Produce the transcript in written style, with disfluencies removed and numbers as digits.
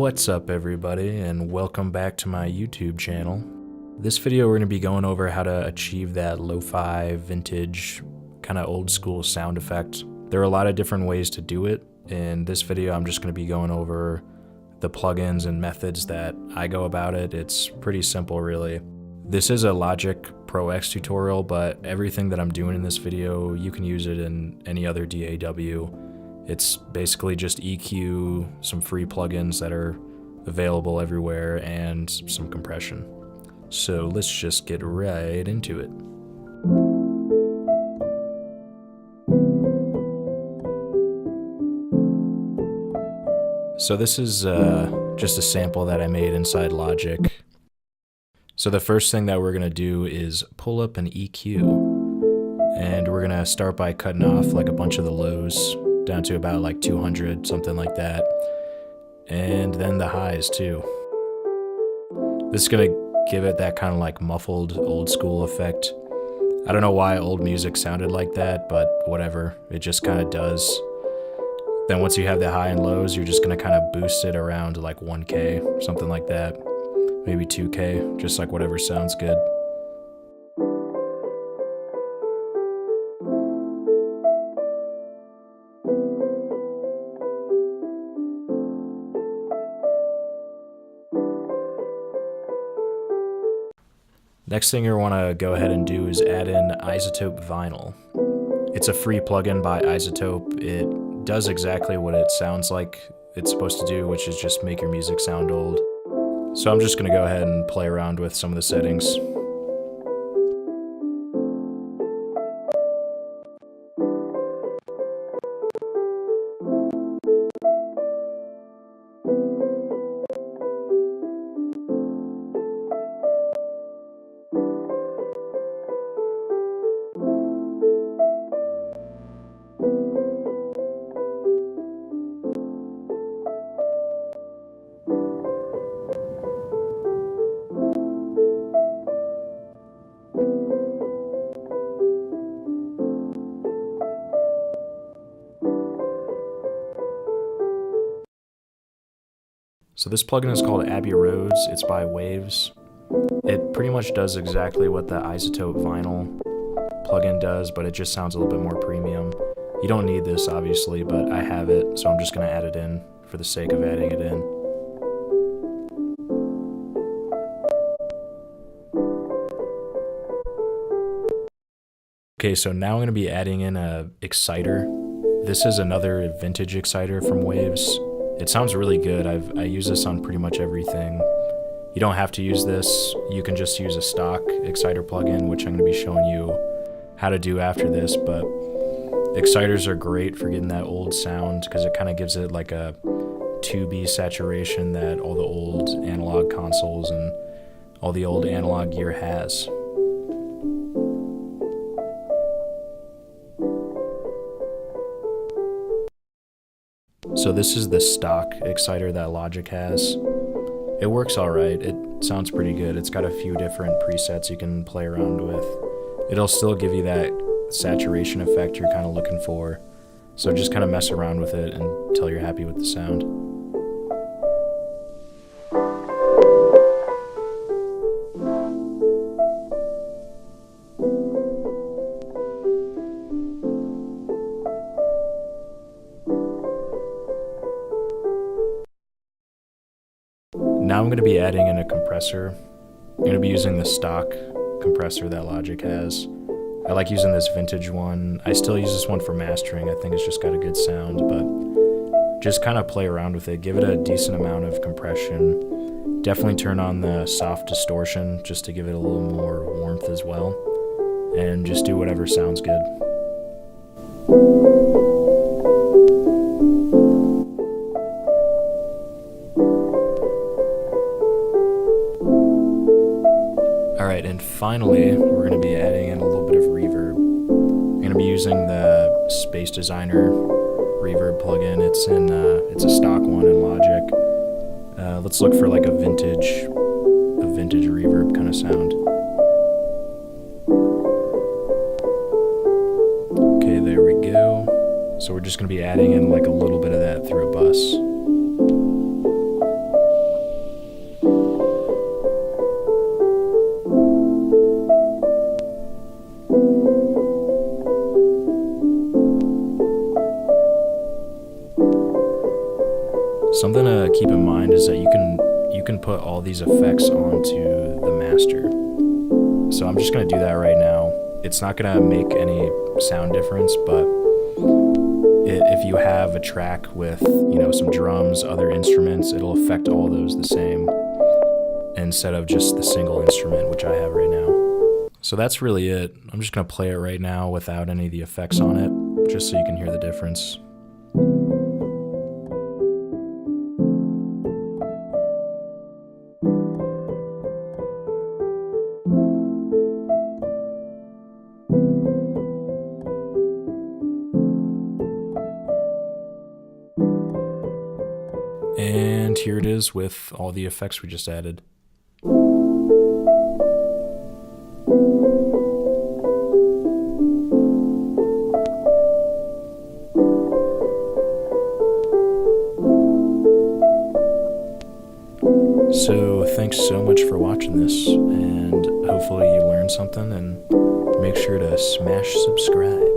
What's up everybody, and welcome back to my YouTube channel. This video we're going to be going over how to achieve that lo-fi, vintage, kind of old school sound effect. There are a lot of different ways to do it. In this video I'm just going to be going over the plugins and methods that I go about it. It's pretty simple really. This is a Logic Pro X tutorial, but everything that I'm doing in this video, you can use it in any other DAW. It's basically just EQ, some free plugins that are available everywhere, and some compression. So let's just get right into it. So this is just a sample that I made inside Logic. So the first thing that we're gonna do is pull up an EQ, and we're gonna start by cutting off like a bunch of the lows down to about like 200, something like that. And then the highs too. This is gonna give it that kind of like muffled old school effect. I don't know why old music sounded like that, but whatever, it just kind of does. Then once you have the high and lows, you're just gonna kind of boost it around to like 1K, something like that. Maybe 2K, just like whatever sounds good. Next thing you want to go ahead and do is add in Isotope Vinyl. It's a free plugin by Isotope. It does exactly what it sounds like it's supposed to do, which is just make your music sound old. So I'm just going to go ahead and play around with some of the settings. So this plugin is called Abbey Roads. It's by Waves. It pretty much does exactly what the Isotope Vinyl plugin does, but it just sounds a little bit more premium. You don't need this obviously, but I have it, so I'm just going to add it in for the sake of adding it in. Okay, so now I'm going to be adding in a exciter. This is another vintage exciter from Waves. It sounds really good. I use this on pretty much everything. You don't have to use this. You can just use a stock exciter plugin, which I'm going to be showing you how to do after this, but exciters are great for getting that old sound because it kind of gives it like a 2B saturation that all the old analog consoles and all the old analog gear has. So this is the stock exciter that Logic has. It works alright, it sounds pretty good. It's got a few different presets you can play around with. It'll still give you that saturation effect you're kind of looking for. So just kind of mess around with it until you're happy with the sound. Now I'm going to be adding in a compressor. I'm going to be using the stock compressor that Logic has. I like using this vintage one. I still use this one for mastering. I think it's just got a good sound, but just kind of play around with it. Give it a decent amount of compression. Definitely turn on the soft distortion just to give it a little more warmth as well. And just do whatever sounds good. Alright, and finally, we're going to be adding in a little bit of reverb. I'm going to be using the Space Designer reverb plugin. It's a stock one in Logic. Let's look for like a vintage reverb kind of sound. Okay, there we go. So we're just going to be adding in like a little bit of that through a bus. Something to keep in mind is that you can put all these effects onto the master. So I'm just going to do that right now. It's not going to make any sound difference, but if you have a track with, some drums, other instruments, it'll affect all those the same instead of just the single instrument, which I have right now. So that's really it. I'm just going to play it right now without any of the effects on it, just so you can hear the difference. And here it is with all the effects we just added. So thanks so much for watching this, and hopefully you learned something, and make sure to smash subscribe.